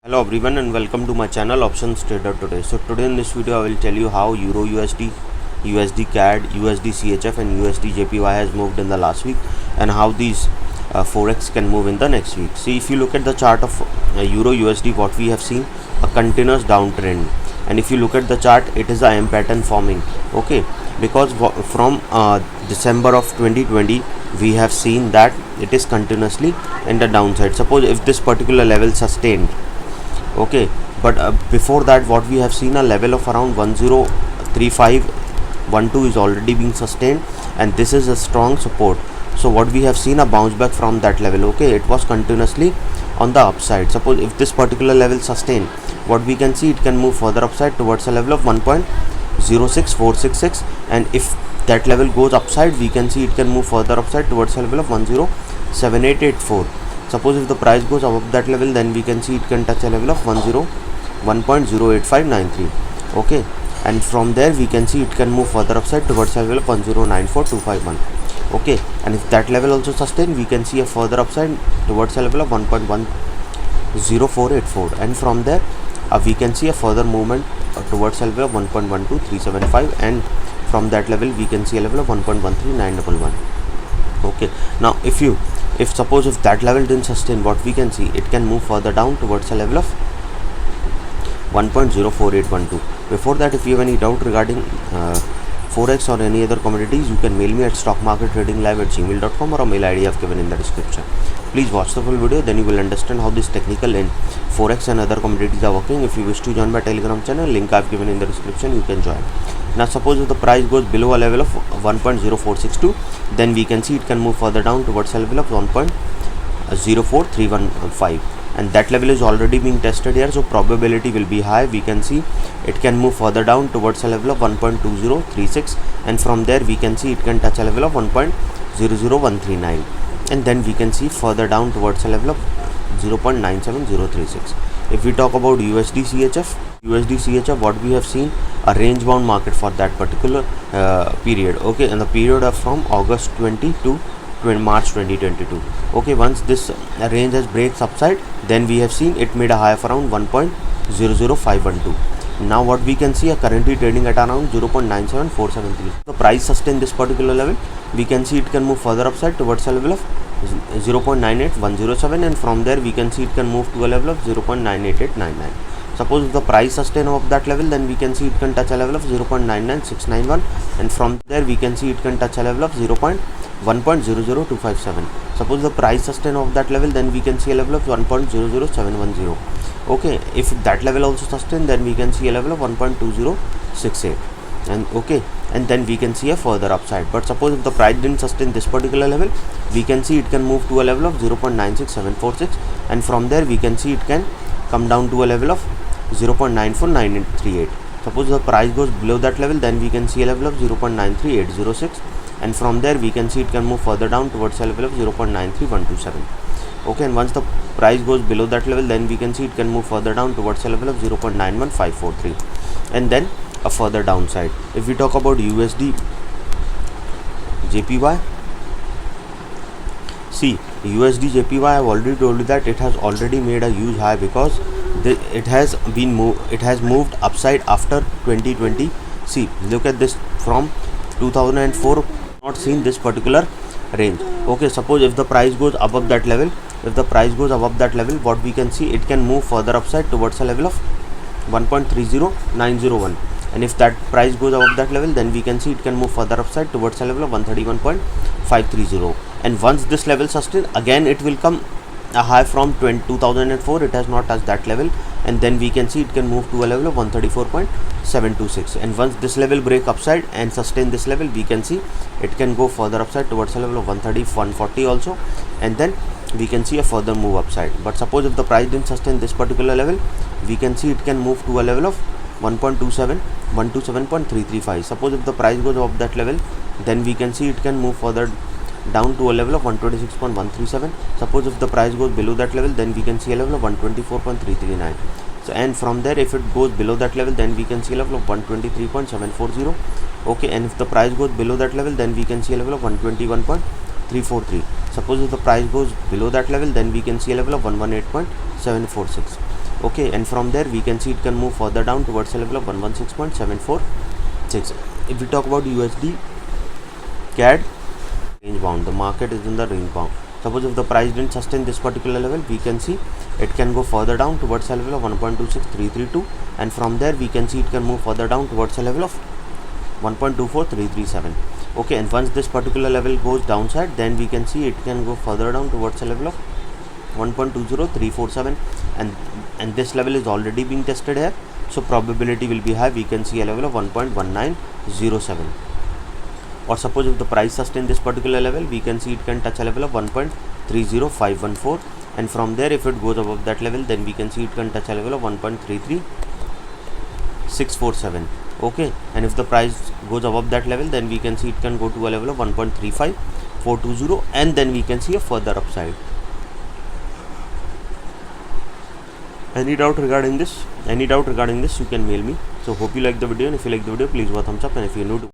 Hello everyone and welcome to my channel Options Trader Today. So today in this video I will tell you how Euro USD, USD CAD, USD CHF and USD JPY has moved in the last week and how these forex can move in the next week. See, if you look at the chart of Euro USD, what we have seen a continuous downtrend, and if you look at the chart, it is a M pattern forming. Okay, because from December of 2020 we have seen that it is continuously in the downside. Suppose if this particular level sustained, okay, but before that what we have seen a level of around 103512 is already being sustained, and this is a strong support. So what we have seen a bounce back from that level. Okay, it was continuously on the upside. Suppose if this particular level sustain, what we can see, it can move further upside towards a level of 1.06466, and if that level goes upside, we can see it can move further upside towards a level of 107884. Suppose if the price goes above that level, then we can see it can touch a level of 1.08593. okay, and from there we can see it can move further upside towards a level of 1094251. okay, and if that level also sustain, we can see a further upside towards a level of 1.10484, and from there we can see a further movement towards a level of 1.12375, and from that level we can see a level of 1.13911. okay, now if suppose if that level didn't sustain, what we can see, it can move further down towards a level of 1.04812. before that, if you have any doubt regarding forex or any other commodities, you can mail me at stockmarkettradinglive@gmail.com, or a mail ID I have given in the description. Please watch the full video, then you will understand how this technical in forex and other commodities are working. If you wish to join my telegram channel, link I have given in the description, you can join. Now suppose if the price goes below a level of 1.0462, then we can see it can move further down towards a level of 1.04315, and that level is already being tested here, so probability will be high. We can see it can move further down towards a level of 1.2036, and from there we can see it can touch a level of 1.00139, and then we can see further down towards a level of 0.97036. If we talk about USD CHF, what we have seen a range bound market for that particular period. Okay, and the period of from August 20 to March 2022. okay, once this range has breaks upside, then we have seen it made a high of around 1.00512. now what we can see are currently trading at around 0.97473. the price sustain this particular level, we can see it can move further upside towards a level of 0.98107, and from there we can see it can move to a level of 0.98899. suppose if the price sustain of that level, then we can see it can touch a level of 0.99691, and from there we can see it can touch a level of 1.00257. suppose the price sustain of that level, then we can see a level of 1.00710. okay, if that level also sustain, then we can see a level of 1.2068, and okay, and then we can see a further upside. But suppose if the price didn't sustain this particular level, we can see it can move to a level of 0.96746, and from there we can see it can come down to a level of 0.949838. suppose the price goes below that level, then we can see a level of 0.93806, and from there we can see it can move further down towards a level of 0.93127. okay, and once the price goes below that level, then we can see it can move further down towards a level of 0.91543, and then a further downside. If we talk about USD JPY, see, USD JPY, I have already told you that it has already made a huge high, because it has moved upside after 2020. see, look at this, from 2004 not seen this particular range. okay, suppose if the price goes above that level, what we can see, it can move further upside towards a level of 1.30901, and if that price goes above that level, then we can see it can move further upside towards a level of 131.530, and once this level sustain, again it will come a high from 2004. it has not touched that level, and then we can see it can move to a level of 134.726, and once this level break upside and sustain this level, we can see it can go further upside towards a level of 130.140 also, and then we can see a further move upside. But suppose if the price didn't sustain this particular level, we can see it can move to a level of 127.335. suppose if the price goes above that level, then we can see it can move further down to a level of 126.137. suppose if the price goes below that level, then we can see a level of 124.339. so, and from there if it goes below that level, then we can see a level of 123.740. okay, and if the price goes below that level, then we can see a level of 121.343. suppose if the price goes below that level, then we can see a level of 118.746. Okay, and from there we can see it can move further down towards a level of 116.746. If we talk about USD CAD, range bound, the market is in the range bound. Suppose if the price didn't sustain this particular level, we can see it can go further down towards a level of 1.26332, and from there we can see it can move further down towards a level of 1.24337. Okay, and once this particular level goes downside, then we can see it can go further down towards a level of 1.20347, and this level is already being tested here, so probability will be high. We can see a level of 1.1907. Or suppose if the price sustain this particular level, we can see it can touch a level of 1.30514, and from there if it goes above that level, then we can see it can touch a level of 1.33647. Okay, and if the price goes above that level, then we can see it can go to a level of 1.35420, and then we can see a further upside. Any doubt regarding this? You can mail me. So hope you like the video, and if you like the video, please do a thumbs up, and if you're new to